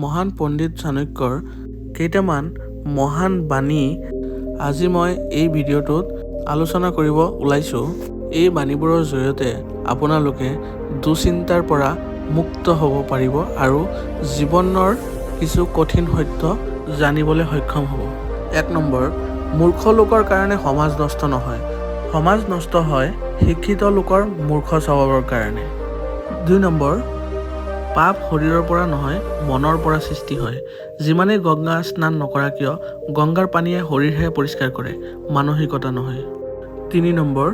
মহান পণ্ডিত চাণক্যৰ কেইটামান মহান বাণী আজি মই এই ভিডিঅ'টোত আলোচনা কৰিব ওলাইছোঁ। এই বাণীবোৰৰ জৰিয়তে আপোনালোকে দুশ্চিন্তাৰ পৰা মুক্ত হ'ব পাৰিব আৰু জীৱনৰ কিছু কঠিন সত্য জানিবলৈ সক্ষম হ'ব। 1 নম্বৰ, মূৰ্খ লোকৰ কাৰণে সমাজ নষ্ট নহয়, সমাজ নষ্ট হয় শিক্ষিত লোকৰ মূৰ্খ স্বভাৱৰ কাৰণে। 2 নম্বৰ, পাপ শৰীৰৰ পৰা নহয় মনৰ পৰা সৃষ্টি হয়। যিমানেই গংগা স্নান নকৰা কিয় গংগাৰ পানীয়ে শৰীৰহে পৰিষ্কাৰ কৰে, মানসিকতা নহয়। 3 নম্বৰ,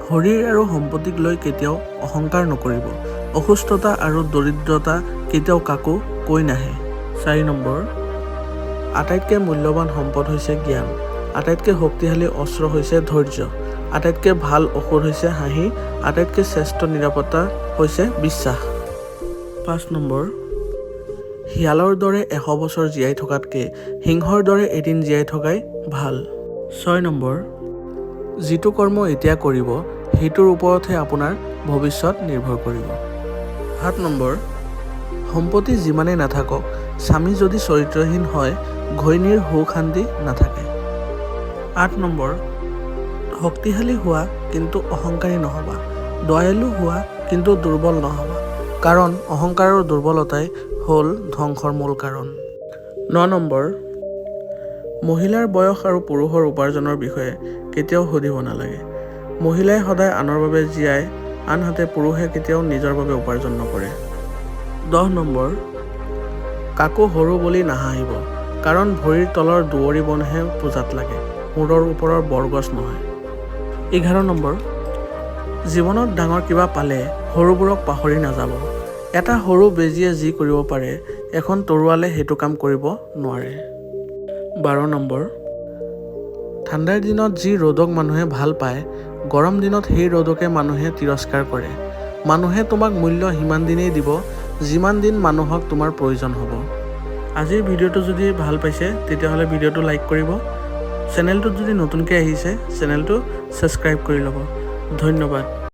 শৰীৰ আৰু সম্পত্তিক লৈ কেতিয়াও অহংকাৰ নকৰিব। অসুস্থতা আৰু দৰিদ্ৰতা কেতিয়াও কাকো কৈ নাহে। 4 নম্বৰ, আটাইতকৈ মূল্যৱান সম্পদ হৈছে জ্ঞান, আটাইতকৈ শক্তিশালী অস্ত্ৰ হৈছে ধৈৰ্য, আটাইতকৈ ভাল ঔষধ হৈছে হাঁহি, আটাইতকৈ শ্ৰেষ্ঠ নিৰাপত্তা হৈছে বিশ্বাস। 5 নম্বৰ, শিয়ালৰ দৰে 100 বছৰ জীয়াই থকাতকৈ সিংহৰ দৰে এদিন জীয়াই থকাই ভাল। 6 নম্বৰ, যিটো কৰ্ম এতিয়া কৰিব সেইটোৰ ওপৰতহে আপোনাৰ ভৱিষ্যত নিৰ্ভৰ কৰিব। 7 নম্বৰ, সম্পত্তি যিমানেই নাথাকক স্বামী যদি চৰিত্ৰহীন হয় ঘৈণীৰ সুখ শান্তি নাথাকে। 8 নম্বৰ, শক্তিশালী হোৱা কিন্তু অহংকাৰী নহবা, দয়ালু হোৱা কিন্তু দুৰ্বল নহবা, কাৰণ অহংকাৰ আৰু দুৰ্বলতাই হ'ল ধ্বংসৰ মূল কাৰণ। 9 নম্বৰ, মহিলাৰ বয়স আৰু পুৰুষৰ উপাৰ্জনৰ বিষয়ে কেতিয়াও সুধিব নালাগে। মহিলাই সদায় আনৰ বাবে জীয়াই, আনহাতে পুৰুষে কেতিয়াও নিজৰ বাবে উপাৰ্জন নকৰে। 10 নম্বৰ, কাকো সৰু বুলি নাহাঁহিব, কাৰণ ভৰিৰ তলৰ দুৱৰি বনহে পূজাত লাগে, মূৰৰ ওপৰৰ বৰগছ নহয়। 11 নম্বৰ, জীৱনত ডাঙৰ কিবা পালে সৰুবোৰক পাহৰি নাযাব। এটা সৰু বেজীয়ে যি কৰিব পাৰে এখন তৰোৱালে সেইটো কাম কৰিব নোৱাৰে। 12 নম্বৰ, ঠাণ্ডাৰ দিনত যি ৰ'দক মানুহে ভাল পায় গৰম দিনত সেই ৰ'দকে মানুহে তিৰস্কাৰ কৰে। মানুহে তোমাক মূল্য সিমান দিনেই দিব যিমান দিন মানুহক তোমাৰ প্ৰয়োজন হ'ব। আজিৰ ভিডিঅ'টো যদি ভাল পাইছে তেতিয়াহ'লে ভিডিঅ'টো লাইক কৰিব, চেনেলটোত যদি নতুনকৈ আহিছে চেনেলটো ছাবস্ক্ৰাইব কৰি ল'ব। ধন্যবাদ।